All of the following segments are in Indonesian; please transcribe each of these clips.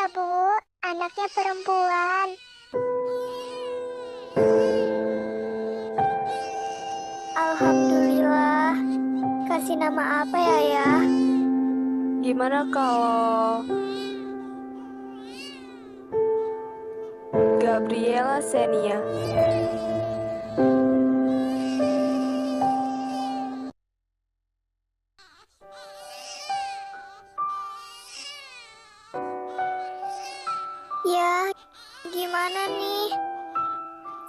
ya, Bu. Anaknya perempuan. Alhamdulillah. Kasih nama apa ya, ya? Gimana kalau Gabriela Xenia? Ya, gimana nih?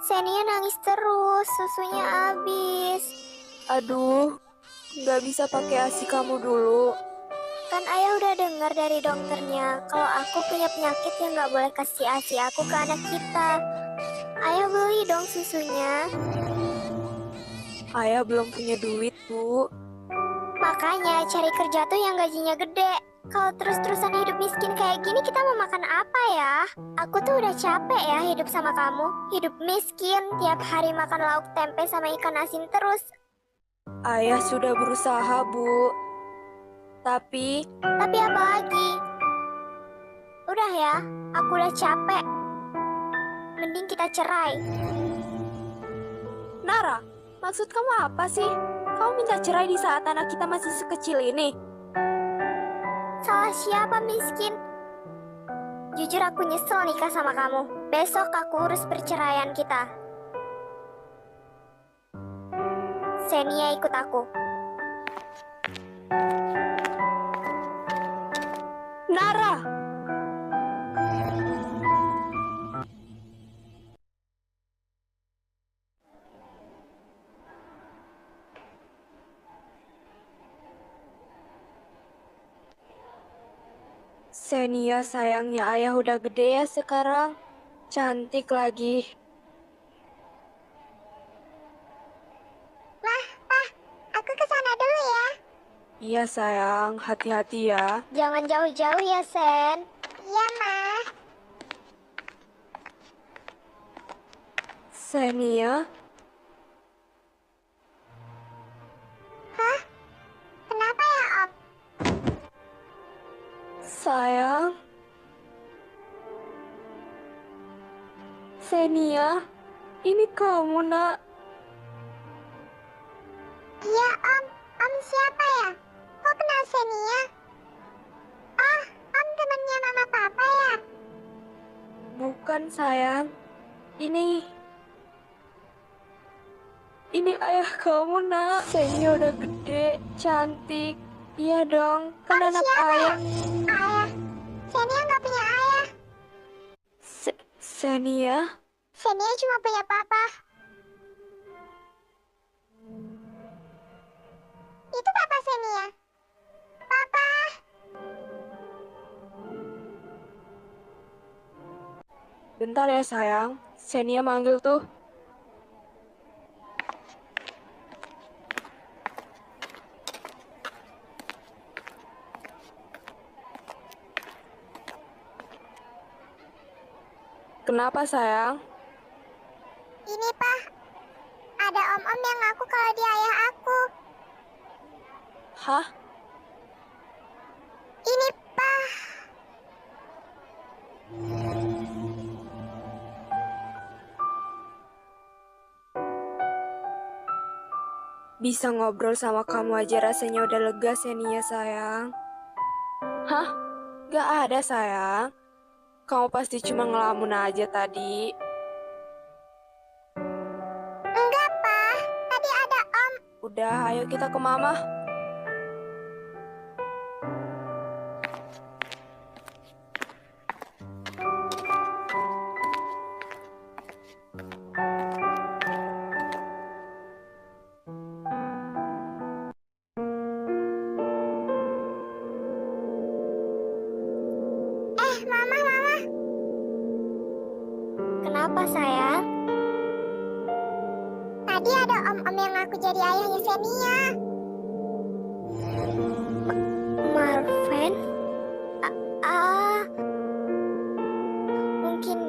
Xenia nangis terus, susunya habis. Aduh, nggak bisa pakai ASI kamu dulu. Kan ayah udah dengar dari dokternya kalau aku punya penyakit yang nggak boleh kasih ASI aku ke anak kita. Ayah beli dong susunya. Ayah belum punya duit, Bu. Makanya cari kerja tuh yang gajinya gede. Kalau terus-terusan hidup miskin kayak gini kita mau makan apa ya? Aku tuh udah capek ya hidup sama kamu. Hidup miskin, tiap hari makan lauk tempe sama ikan asin terus. Ayah sudah berusaha, Bu. Tapi Tapi apa lagi? Udah ya, aku udah capek. Mending kita cerai. Nara, maksud kamu apa sih? Kamu minta cerai di saat anak kita masih sekecil ini? Salah siapa miskin? Jujur aku nyesel nikah sama kamu. Besok aku urus perceraian kita. Xenia ikut aku. Nara! Xenia sayangnya ayah udah gede ya sekarang. Cantik lagi. Aku ke sana dulu ya. Iya sayang, hati-hati ya. Jangan jauh-jauh ya, Sen. Iya, Ma. Xenia, Hah? Kenapa ya, Om? sayang. Xenia, ini kamu nak. Iya, Om. Om siapa ya? Kok kenal Xenia? Oh, Om temannya Mama Papa ya? Bukan sayang. Ini ayah kamu nak. Xenia udah gede, cantik. Iya dong, kan Om anak siapa ya? ayah. Ayah. Xenia nggak punya ayah. Xenia, Xenia cuma punya papa. Itu papa Xenia. Papa. bentar ya sayang. Xenia manggil tuh. Kenapa sayang? Ini, Pak. Ada om-om yang ngaku kalau dia ayah aku. Hah? Ini, Pak. Bisa ngobrol sama kamu aja rasanya udah lega, Xenia sayang. Hah? Gak ada sayang. Kamu pasti cuma ngelamun aja tadi. Enggak, Pak. Tadi ada om. Udah, ayo kita ke mama. Mama, Mama. Kenapa, sayang? Tadi ada om-om yang ngaku jadi ayahnya Xenia. Marvin? Mungkin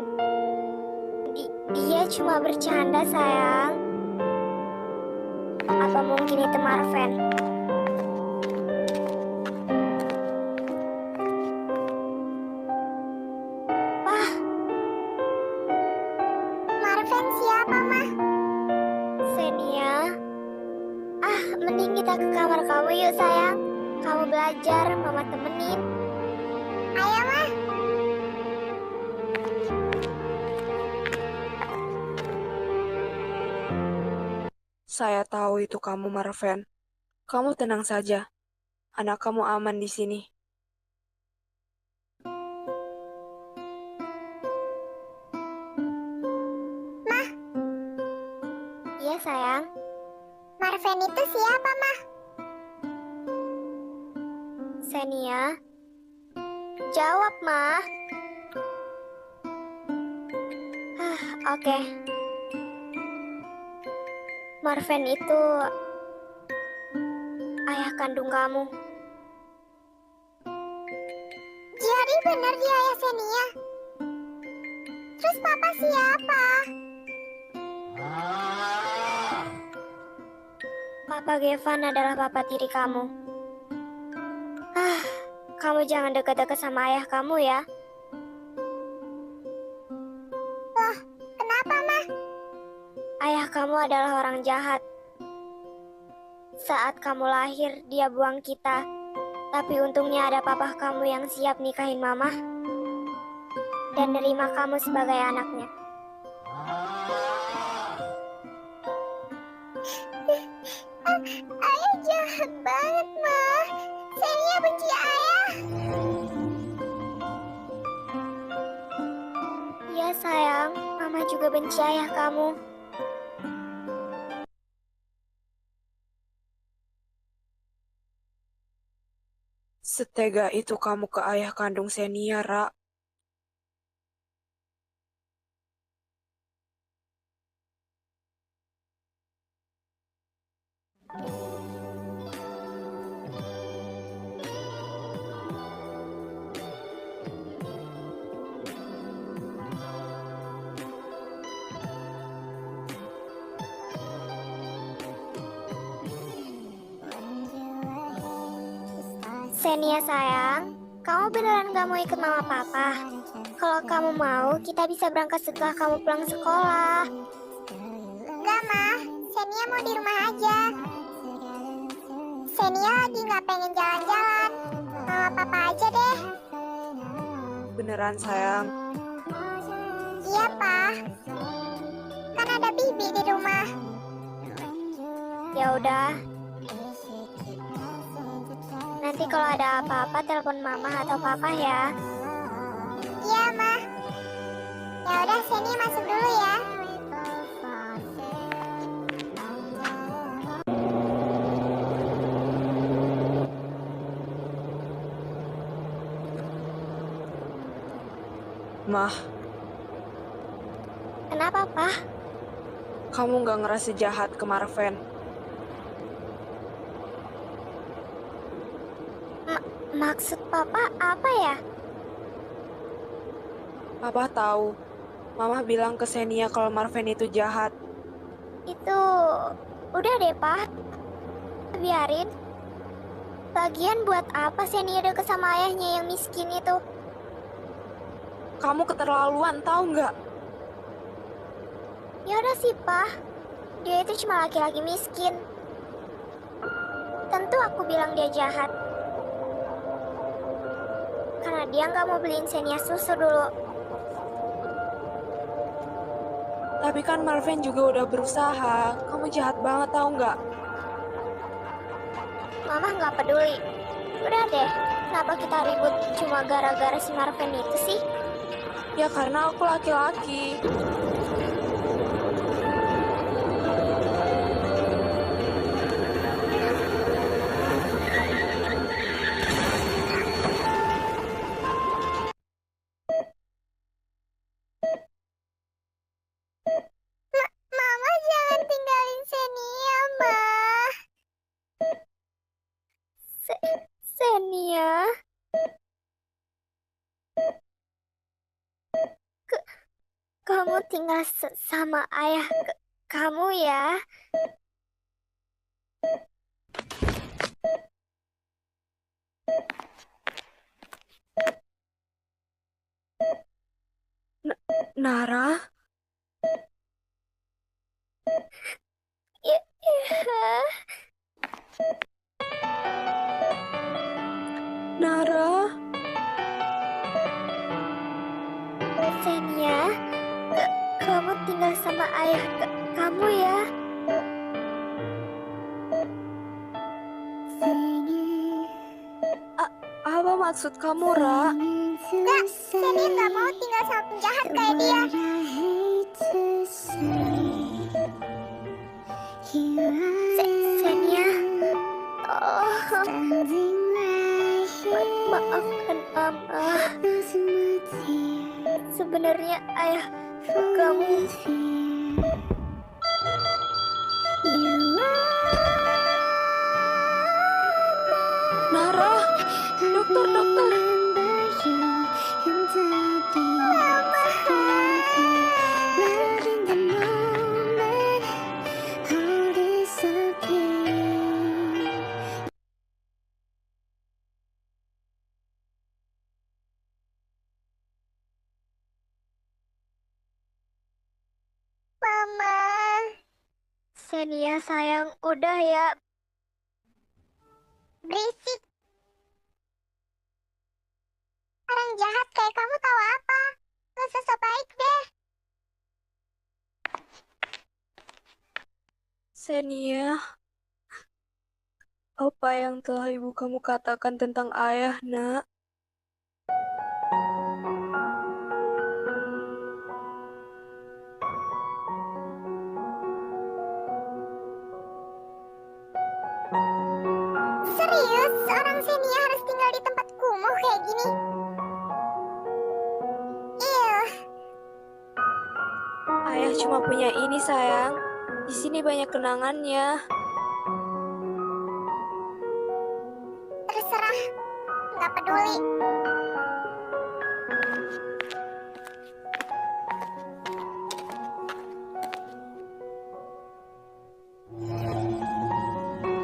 dia cuma bercanda, sayang. Apa mungkin itu Marvin? Mending kita ke kamar kamu yuk sayang. Kamu belajar, mama temenin. Ayo mah. Saya tahu itu kamu, Marven. Kamu tenang saja. Anak kamu aman di sini. Iya sayang. Marven itu siapa mah? Xenia. Jawab mah. Oke. Marven itu ayah kandung kamu. Jadi benar dia ayah Xenia. Terus papa siapa? Papa Gevan adalah papa tiri kamu. Kamu jangan dekat-dekat sama ayah kamu ya. Loh, kenapa mah? Ayah kamu adalah orang jahat. Saat kamu lahir, dia buang kita. Tapi untungnya ada papa kamu yang siap nikahin mama dan nerima kamu sebagai anaknya. Ayah jahat banget, mah. Xenia benci ayah. Iya sayang, mama juga benci ayah kamu. Setega itu kamu ke ayah kandung Xenia, Ra. Xenia sayang, kamu beneran gak mau ikut mama papa? Kalau kamu mau, kita bisa berangkat setelah kamu pulang sekolah. Enggak, mah. Xenia mau di rumah aja. Xenia lagi gak pengen jalan-jalan. Mama papa aja deh. Beneran, sayang. Iya, Pak. Kan ada Bibi di rumah. Ya udah. Nanti kalau ada apa-apa telepon mama atau papa ya. Iya, mah. Ya udah, Xenia masuk dulu ya. Mah, Kenapa, Pak? kamu gak ngerasa jahat ke Marven? Maksud papa apa ya? Papa tahu. Mama bilang ke Xenia kalau Marven itu jahat. Itu udah deh, Pak. Biarin. Lagian buat apa Xenia deket sama ayahnya yang miskin itu? Kamu keterlaluan, tahu nggak? Ya udah sih, Pak. Dia itu cuma laki-laki miskin. Tentu aku bilang dia jahat. Karena dia nggak mau beliin Xenia susu dulu. Tapi kan Marven juga udah berusaha. Kamu jahat banget, tahu nggak? Mama nggak peduli. Udah deh, kenapa kita ribut cuma gara-gara si Marvin itu sih? Ya karena aku laki-laki. Mama jangan tinggalin Xenia, Ma. Xenia? Kamu tinggal sama ayah kamu ya? Nara? Iya. Apa maksud kamu, Ra? Nggak, Xenia nggak mau tinggal sama penjahat kayak dia. Xenia, maafkan Mama. Sebenarnya ayah kamu. Nara, dokter. Mama. Xenia sayang, udah ya. Berisik. Orang jahat kayak kamu tahu apa? Gak sosok baik deh. Xenia, apa yang telah ibu kamu katakan tentang ayah, Nak? Serius, seorang Xenia harus tinggal di tempat kumuh kayak gini? Ih, Ayah cuma punya ini, sayang. Di sini banyak kenangannya. terserah. Nggak peduli.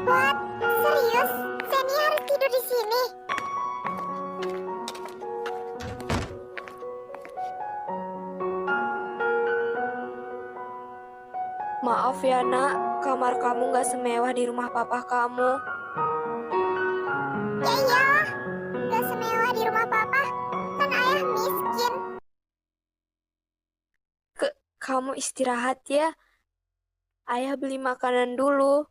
What? Serius? Xenia harus tidur di sini? Maaf ya, Nak. Kamar kamu nggak semewah di rumah papa kamu. Ya iyalah, nggak semewah di rumah papa. Kan ayah miskin. Kamu istirahat ya. Ayah beli makanan dulu.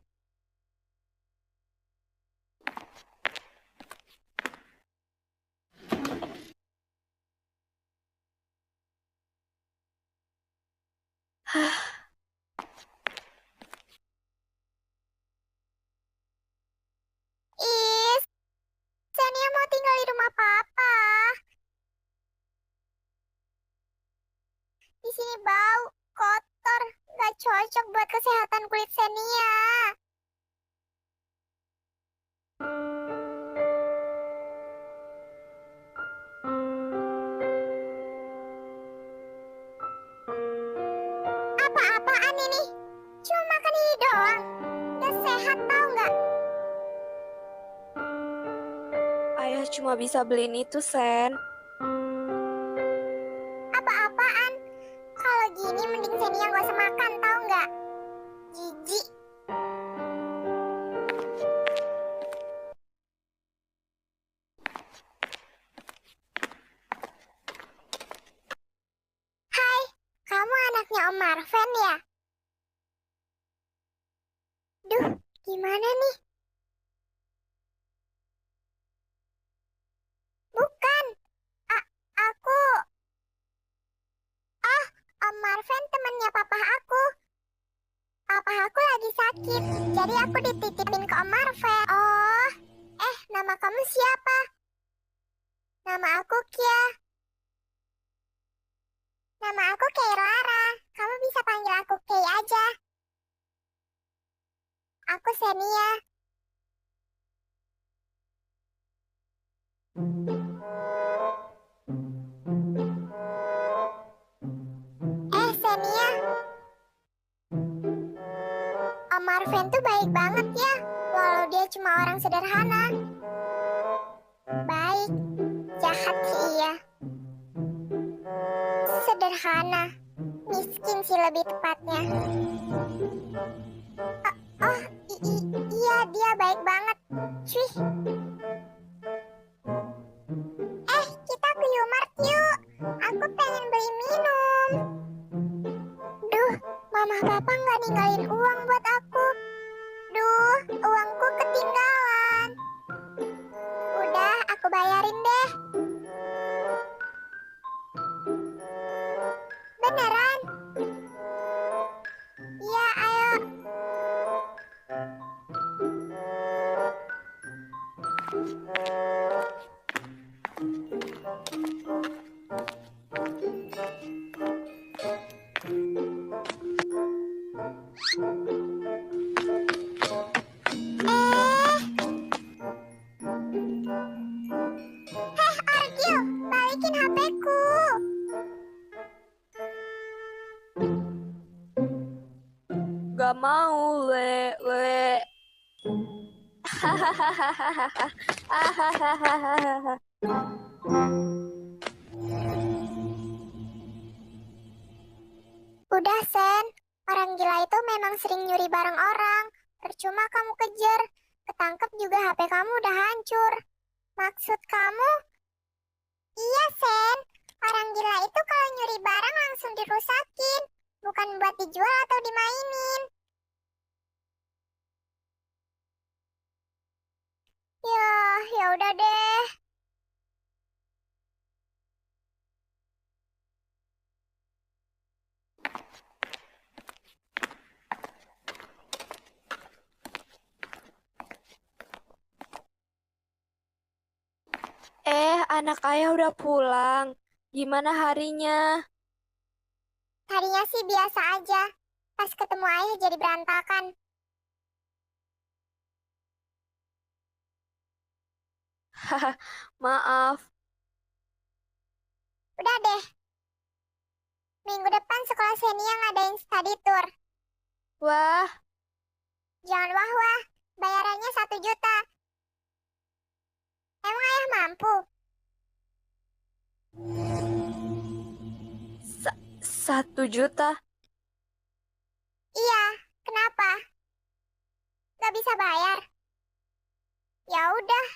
Is, Xenia mau tinggal di rumah papa. Di sini bau, kotor, nggak cocok buat kesehatan kulit Xenia. Apa-apaan ini? Cuma makan ini doang. Nggak sehat tau nggak? Ayah cuma bisa beliin itu, Sen. Apa-apaan? Kalau gini mending Xenia nggak usah makan tau nggak? Jijik. Hai, kamu anaknya Om Marven ya? Duh, gimana nih? Bukan. Aku. Oh, Om Marven temannya papa aku. Papa aku lagi sakit, jadi aku dititipin ke Om Marven. Oh, nama kamu siapa? Nama aku Kia. Nama aku Lara. Kamu bisa panggil aku Kay aja. Aku Xenia. Xenia. Om Marven tuh baik banget ya, walau dia cuma orang sederhana. Baik, jahat sih iya. Sederhana, miskin sih lebih tepatnya. Iya, dia baik banget. Cuy. Kita ke Yumart yuk. Aku pengen beli minum. Duh, mama papa nggak ninggalin uang buat aku. Duh, uangku ketinggalan. Argil, balikin HP-ku. Gak mau, le. Udah, Sen. Orang gila itu memang sering nyuri barang orang. Percuma kamu kejar. Ketangkep juga HP kamu udah hancur. Maksud kamu? Iya, Sen. Orang gila itu kalau nyuri barang langsung dirusakin. Bukan buat dijual atau dimainin. Ya udah deh. Anak ayah udah pulang. Gimana harinya? Harinya sih biasa aja. Pas ketemu ayah jadi berantakan. Maaf. Udah deh. Minggu depan sekolah Senia ngadain study tour. Wah, Jangan wah-wah. Bayarannya 1 juta. Emang ayah mampu? 1 juta. Iya, kenapa? Gak bisa bayar? Ya udah,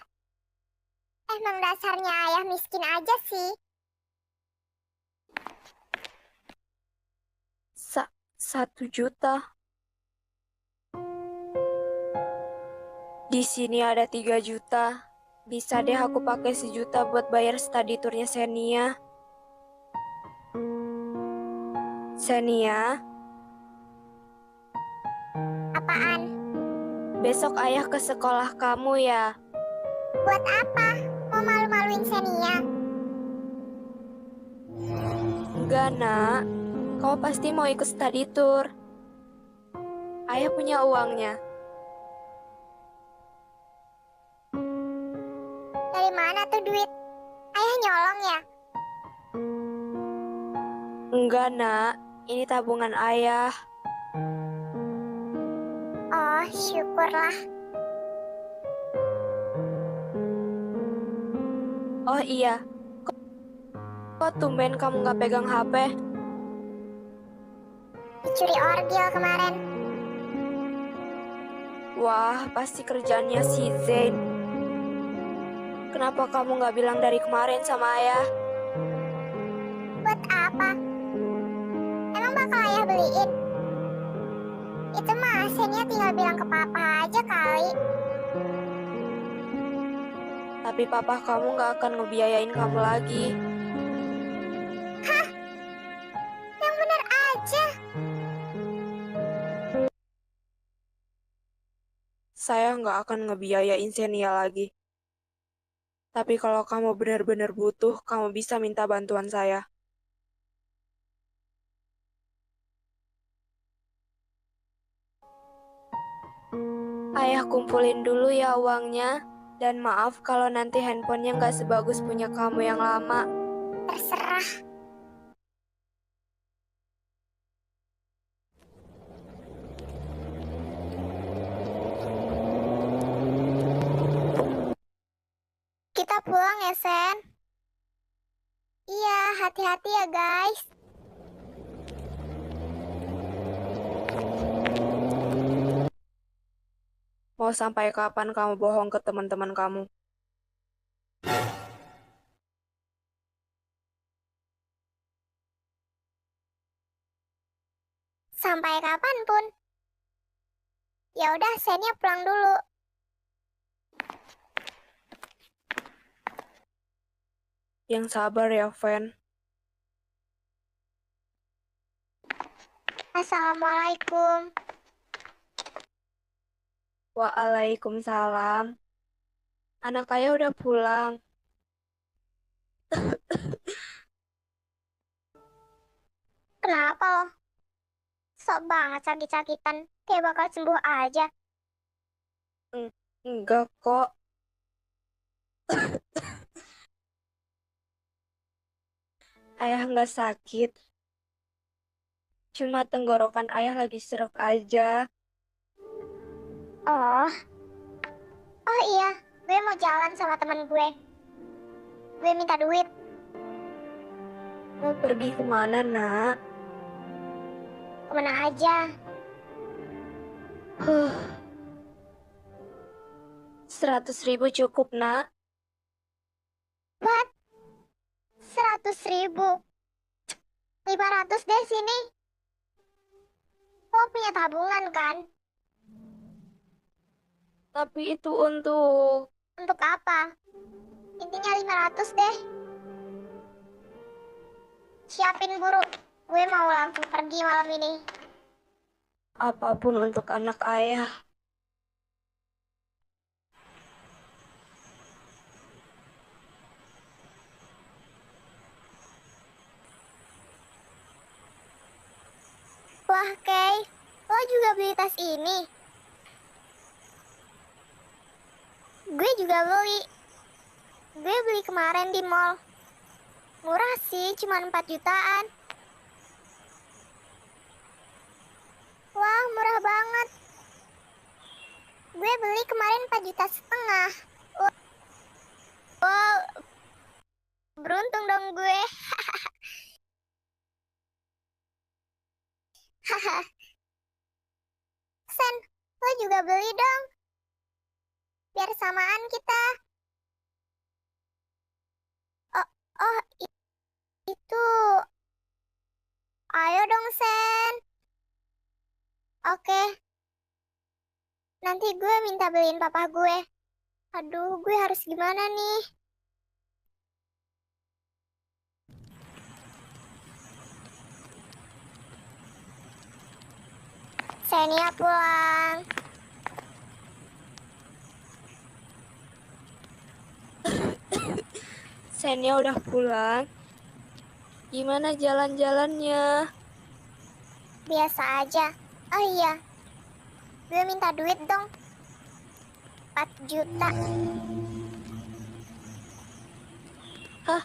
emang dasarnya ayah miskin aja sih. 1 juta. Di sini ada 3 juta. Bisa deh aku pakai 1 juta buat bayar study tournya Senia. Senia, Apaan? besok ayah ke sekolah kamu ya. Buat apa? Mau malu-maluin Senia? Enggak, nak. Kau pasti mau ikut study tour. Ayah punya uangnya. Dari mana tuh duit? Ayah nyolong ya? Enggak, nak. Ini tabungan ayah. Oh, syukurlah. Oh iya, kok tumben kamu nggak pegang HP? Dicuri orgil kemarin. Wah, pasti kerjaannya si Zain. Kenapa kamu nggak bilang dari kemarin sama ayah? Buat apa? Emang bakal ayah beliin? Itu mah Senia tinggal bilang ke papa aja kali. Tapi papa kamu nggak akan ngebiayain kamu lagi. Hah? Yang bener aja. Saya nggak akan ngebiayain Senia lagi. Tapi kalau kamu benar-benar butuh, kamu bisa minta bantuan saya. Ayah kumpulin dulu ya uangnya. Dan maaf kalau nanti handphonenya nggak sebagus punya kamu yang lama. Terserah. Kita pulang ya, Sen. Iya, hati-hati ya, guys. Mau sampai kapan kamu bohong ke teman-teman kamu? Sampai kapanpun. Ya udah, Senia pulang dulu. Yang sabar ya, Fen. Assalamualaikum. Waalaikumsalam. Anak ayah udah pulang. Kenapa lo? Sok banget sakit-sakitan. Kayak bakal sembuh aja. Enggak kok. Ayah nggak sakit. Cuma tenggorokan ayah lagi serak aja. Oh, oh iya. Gue mau jalan sama temen gue. Gue minta duit. Mau pergi kemana, nak? Kemana aja. Huh, 100.000 cukup, nak. What? 100.000. 500 deh sini. Lo punya tabungan kan? Tapi itu untuk... Untuk apa? Intinya 500 deh. Siapin buru. Gue mau langsung pergi malam ini. Apapun untuk anak ayah. Wah, Kay. Lo juga beli tas ini? Gue juga beli. Gue beli kemarin di mall. Murah sih, cuma 4 jutaan. Wah, murah banget. Gue beli kemarin 4,5 juta. Wow, beruntung dong gue. Haha. Sen, lo juga beli dong. Biar samaan kita. Oh, oh, itu. Ayo dong, Sen. Oke. Nanti gue minta beliin papa gue. Aduh, gue harus gimana nih? Senia pulang. Senya udah pulang. Gimana jalan-jalannya? Biasa aja. Oh iya, gue minta duit dong. 4 juta. Hah?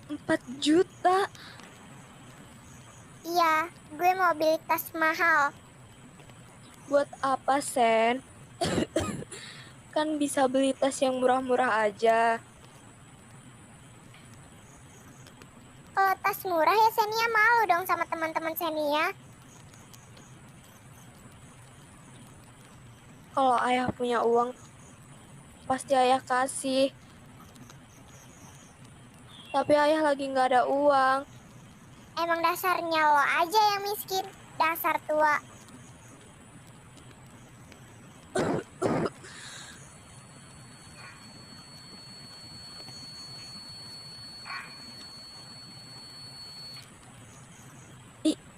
4 juta? Iya, gue mau beli tas mahal. Buat apa, Sen? Kan bisa beli tas yang murah-murah aja. Kalau tas murah ya Senia malu dong sama teman-teman Senia. Kalau ayah punya uang, pasti ayah kasih. Tapi ayah lagi nggak ada uang. Emang dasarnya lo aja yang miskin. Dasar tua.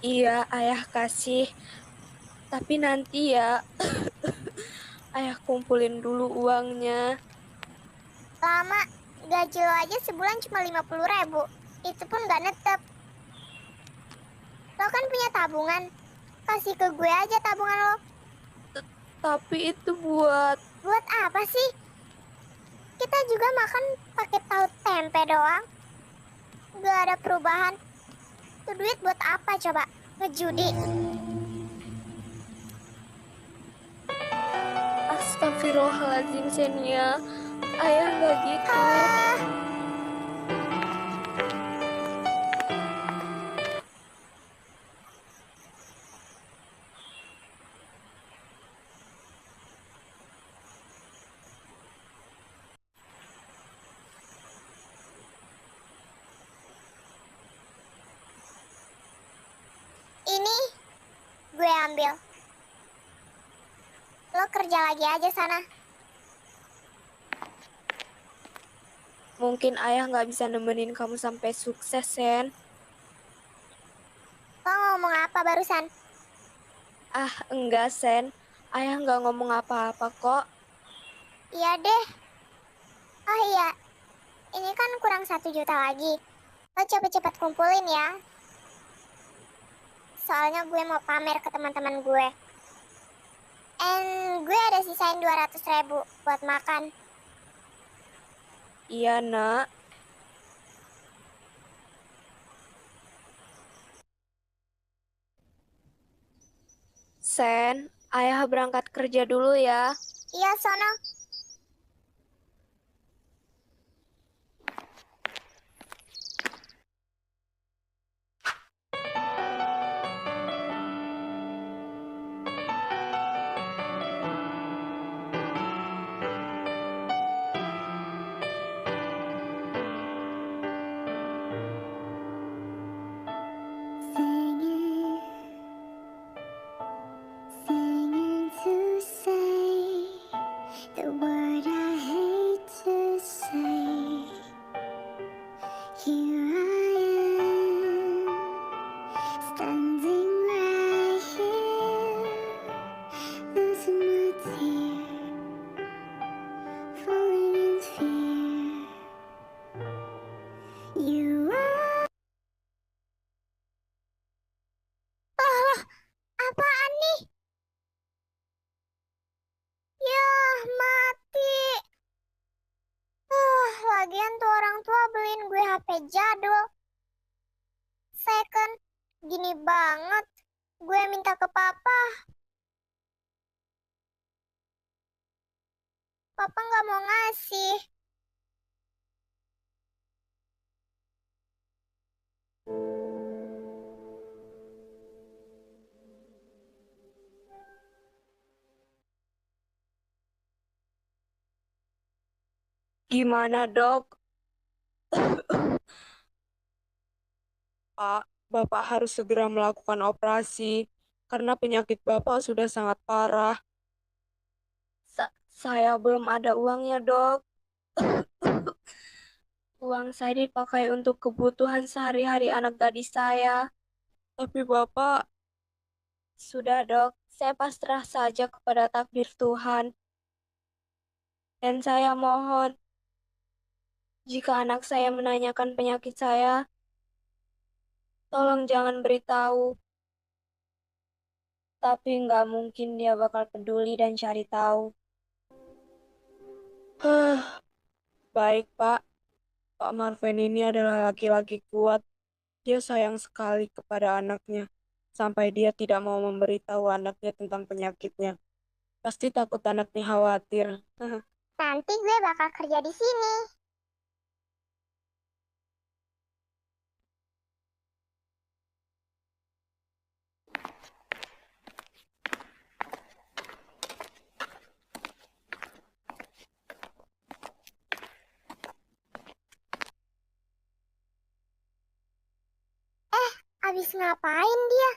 Iya, ayah kasih. Tapi nanti ya, ayah kumpulin dulu uangnya. Lama, gaji lo aja sebulan cuma 50.000. Itu pun gak netep. Lo kan punya tabungan. Kasih ke gue aja tabungan lo. Tapi itu buat... Buat apa sih? Kita juga makan pakai tahu tempe doang. Gak ada perubahan. Itu duit buat apa coba? Ngejudi. Astagfirullahaladzim, Senia. Ayah nggak gitu. Ah, ini gue ambil. Lo kerja lagi aja sana. Mungkin ayah nggak bisa nemenin kamu sampai sukses, Sen. Lo ngomong apa barusan? Ah, enggak, Sen. Ayah nggak ngomong apa-apa kok. Iya deh. Oh iya, ini kan kurang 1 juta lagi. Lo cepet-cepet kumpulin ya. Soalnya gue mau pamer ke teman-teman gue. And gue ada sisain 200.000 buat makan. Iya, Nak. Sen, ayah berangkat kerja dulu ya. Iya, sono. Singing to say the word I hate to say. Here I am, standing right here, losing my tear, falling in fear. You are. Oh, apaan nih? Ya, mati. Lagian tuh orang tua beliin gue HP jadul. Second, gini banget. Gue minta ke papa. Papa nggak mau ngasih. Gimana, Dok? Pak, Bapak harus segera melakukan operasi karena penyakit Bapak sudah sangat parah. Saya belum ada uangnya, Dok. Uang saya dipakai untuk kebutuhan sehari-hari anak gadis saya. Tapi Bapak, sudah, Dok. Saya pasrah saja kepada takdir Tuhan. Dan saya mohon, jika anak saya menanyakan penyakit saya, tolong jangan beritahu. Tapi nggak mungkin dia bakal peduli dan cari tahu. Baik, Pak. Pak Marvin ini adalah laki-laki kuat. Dia sayang sekali kepada anaknya, sampai dia tidak mau memberitahu anaknya tentang penyakitnya. Pasti takut anaknya khawatir. Nanti gue bakal kerja di sini. Abis ngapain dia?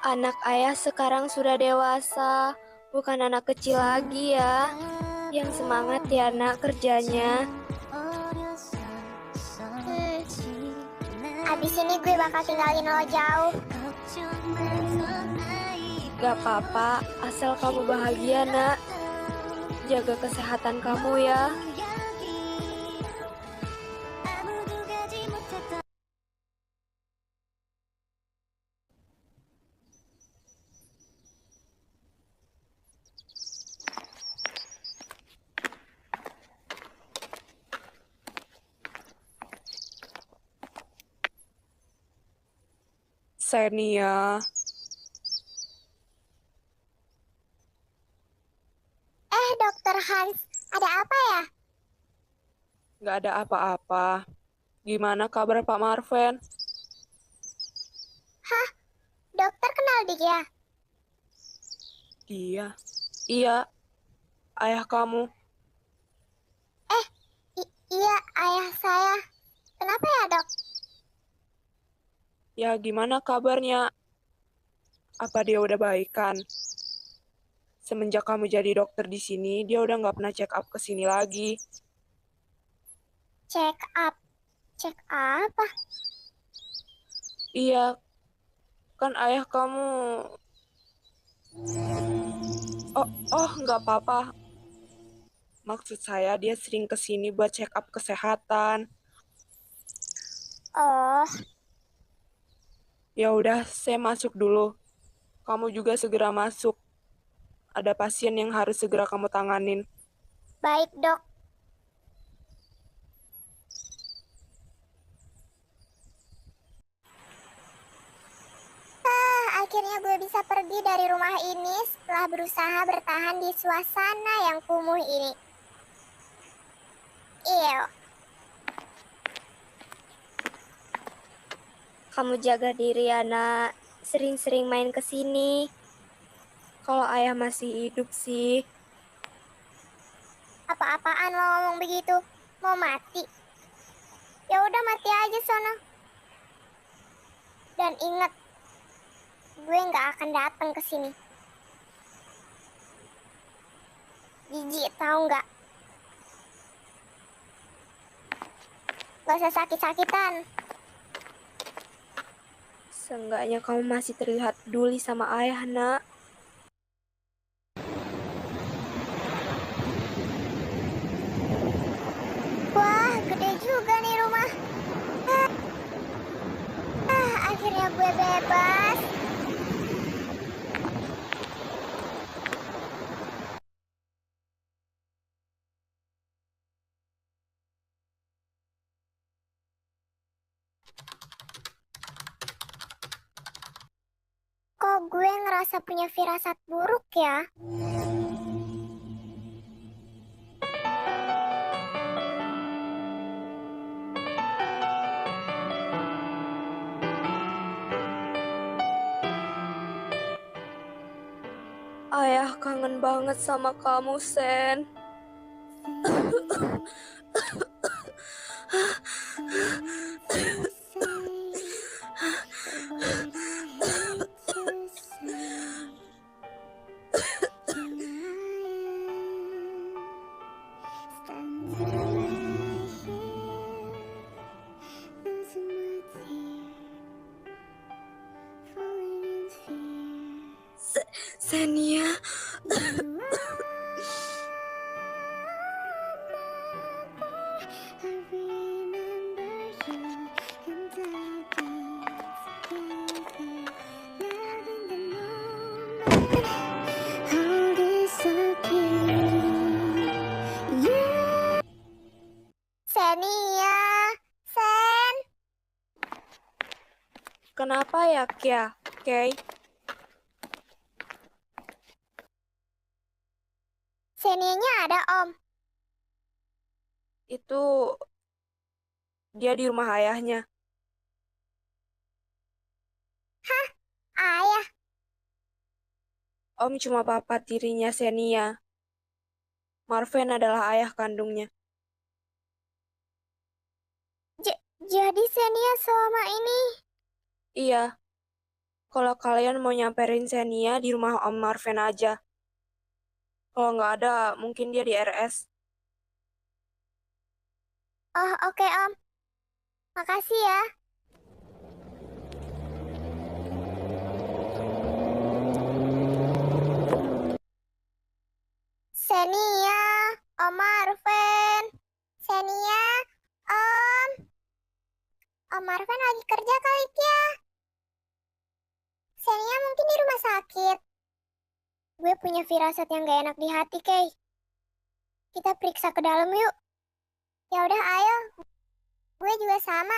Anak ayah sekarang sudah dewasa, bukan anak kecil lagi ya. Yang semangat ya, nak, kerjanya. Abis ini gue bakal tinggalin lo jauh. Gak apa-apa, asal kamu bahagia, nak. Jaga kesehatan kamu ya. Senia, Dokter Hans, ada apa ya? gak ada apa-apa. Gimana kabar Pak Marvin? Hah, dokter kenal dia? Dia? Iya, ayah kamu. Iya, ayah saya. Kenapa ya, dok? Ya, gimana kabarnya? Apa dia udah baikan? Semenjak kamu jadi dokter di sini, dia udah nggak pernah check up ke sini lagi. Check up. Cek apa? Iya, kan ayah kamu... Nggak apa-apa. Maksud saya dia sering ke sini buat check up kesehatan. Oh, Ya udah, saya masuk dulu. Kamu juga segera masuk. Ada pasien yang harus segera kamu tanganin. baik dok. Akhirnya gue bisa pergi dari rumah ini setelah berusaha bertahan di suasana yang kumuh ini. Ew. Kamu jaga diri, anak. Sering-sering main ke sini. Kalau ayah masih hidup sih, Apa-apaan lo ngomong begitu? Mau mati? Ya udah mati aja sono. Dan ingat, gue nggak akan datang ke sini. Jijik tahu nggak? Gak usah sakit-sakitan. seenggaknya kamu masih terlihat peduli sama ayah, nak. Wah, gede juga nih rumah. Akhirnya gue bebas. Kok gue ngerasa punya firasat buruk ya? Ayah kangen banget sama kamu, Sen. Senia. Senia, Sen. Kenapa ya, Kia? Kay? Senianya ada, Om. Itu dia di rumah ayahnya. Ayah, Om cuma papa tirinya Senia. Marvin adalah ayah kandungnya. jadi Senia selama ini. Iya, kalau kalian mau nyamperin Senia di rumah Om Marvin aja. Kalau nggak ada, mungkin dia di RS. Oh, oke, Om. Makasih ya. Senia, Om Marvin. Senia, Om. Om Marvin lagi kerja kali ya. Senia mungkin di rumah sakit. Gue punya firasat yang gak enak di hati, Kay. Kita periksa ke dalam yuk. Ya udah, ayo. Gue juga sama.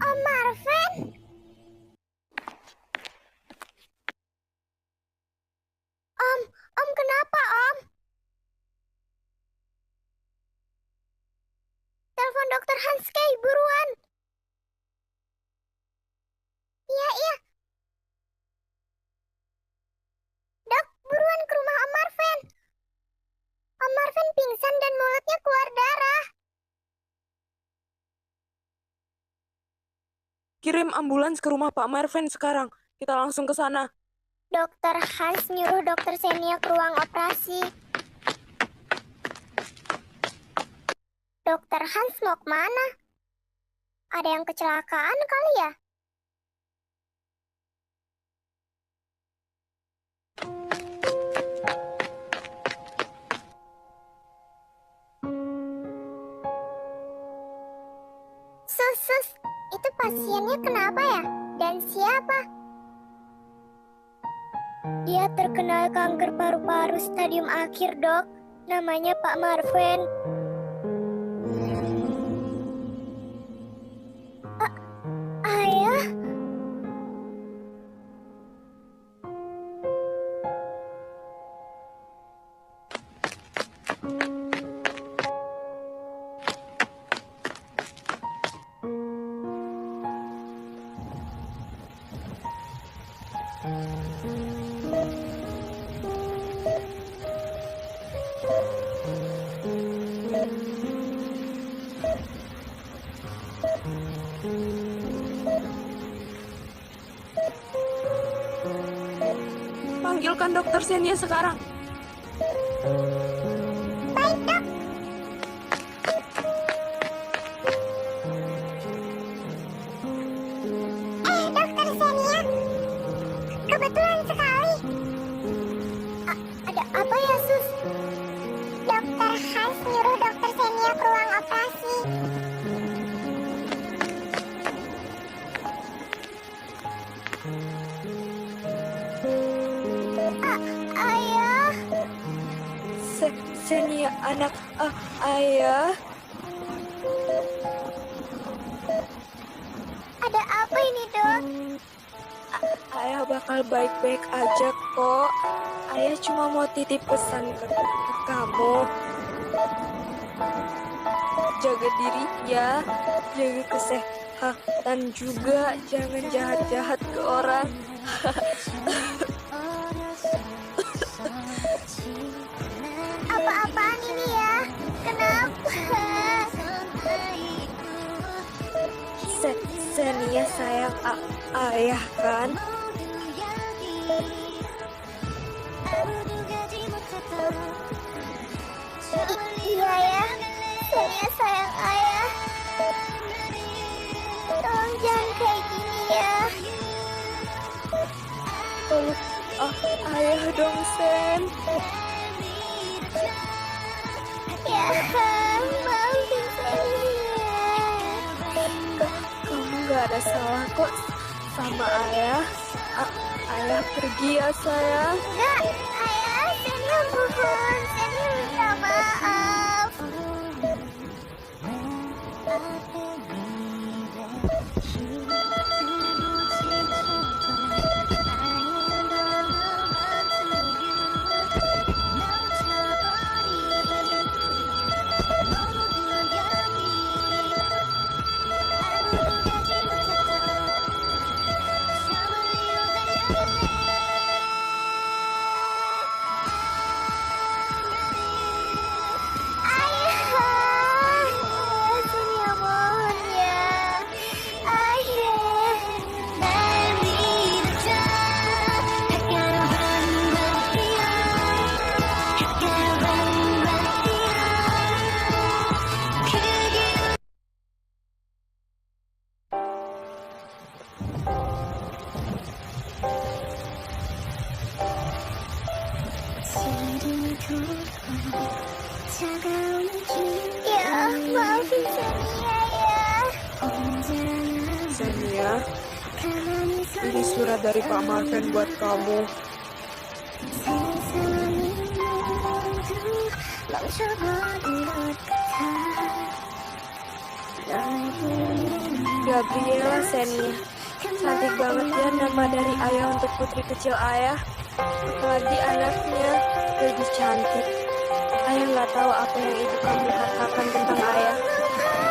Om Marvin. Om kenapa, Om? Telepon Dokter Hans, Kay, buruan. Iya, iya. Dok, buruan ke rumah Om Marvin. Om Marvin pingsan dan mulutnya keluar darah. Kirim ambulans ke rumah Pak Marvin sekarang. Kita langsung ke sana. Dokter Hans nyuruh Dokter Xenia ke ruang operasi. Dokter Hans mau kemana? Ada yang kecelakaan kali ya? Sus, itu pasiennya kenapa ya? Dan siapa? Dia terkena kanker paru-paru stadium akhir, Dok. Namanya Pak Marvin. Ayah? Panggilkan Dokter Xenia sekarang. Baik, Dok. Dokter Xenia. Kebetulan sekali. Ada apa ya, Sus? Dokter Hans nyuruh Dokter Xenia ke ruang operasi. Ayah. Xenia, anak ayah. Ada apa ini, Dok? Ayah bakal baik-baik aja kok. Ayah cuma mau titip pesan ke kamu. Jaga diri ya, jaga kesehatan juga. Jangan jahat-jahat ke orang. Apa-apaan ini ya? Kenapa? Xenia sayang ayah kan? Iya ya, saya sayang ayah. Tolong jangan kayak gini ya. Peluk ayah dong, Sen. Ya, maafin saya. Kamu gak ada salah kok sama ayah. Ayah pergi ya, sayang. Enggak, ayah, saya mohon. Saya minta maaf. Ya, maafin Xenia ya. Xenia, ini surat dari Pak Marvin buat kamu. Gabriela Xenia, cantik banget ya nama dari ayah untuk putri kecil ayah. Apalagi anaknya lebih cantik. Ayah nggak tahu apa yang ibu kamu katakan tentang ayah.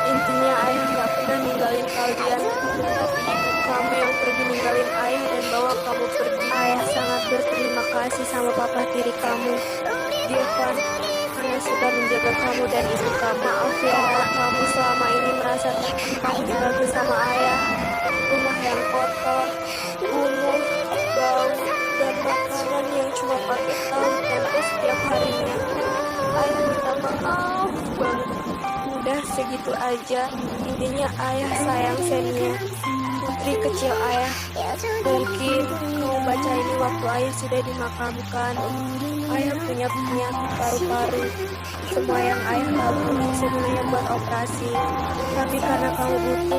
Intinya ayah nggak pernah ninggalin kalian. Tapi ibu kamu yang pergi ninggalin ayah dan bawa kamu pergi. Ayah sangat berterima kasih sama papa tiri kamu, Dievan, karena sudah menjaga kamu dan ibu kamu. Maaf ya, kamu selama ini merasa kamu tinggal bersama ayah. Rumah cuma pakai tahu tempe setiap harinya. Ayah minta maaf banget. Udah segitu aja. Intinya ayah sayang Xenia, putri kecil ayah. Mungkin kamu baca ini waktu ayah sudah dimakamkan. Ayah punya penyakit paru-paru. Semua yang ayah tabung sebenarnya buat operasi. Tapi karena kamu butuh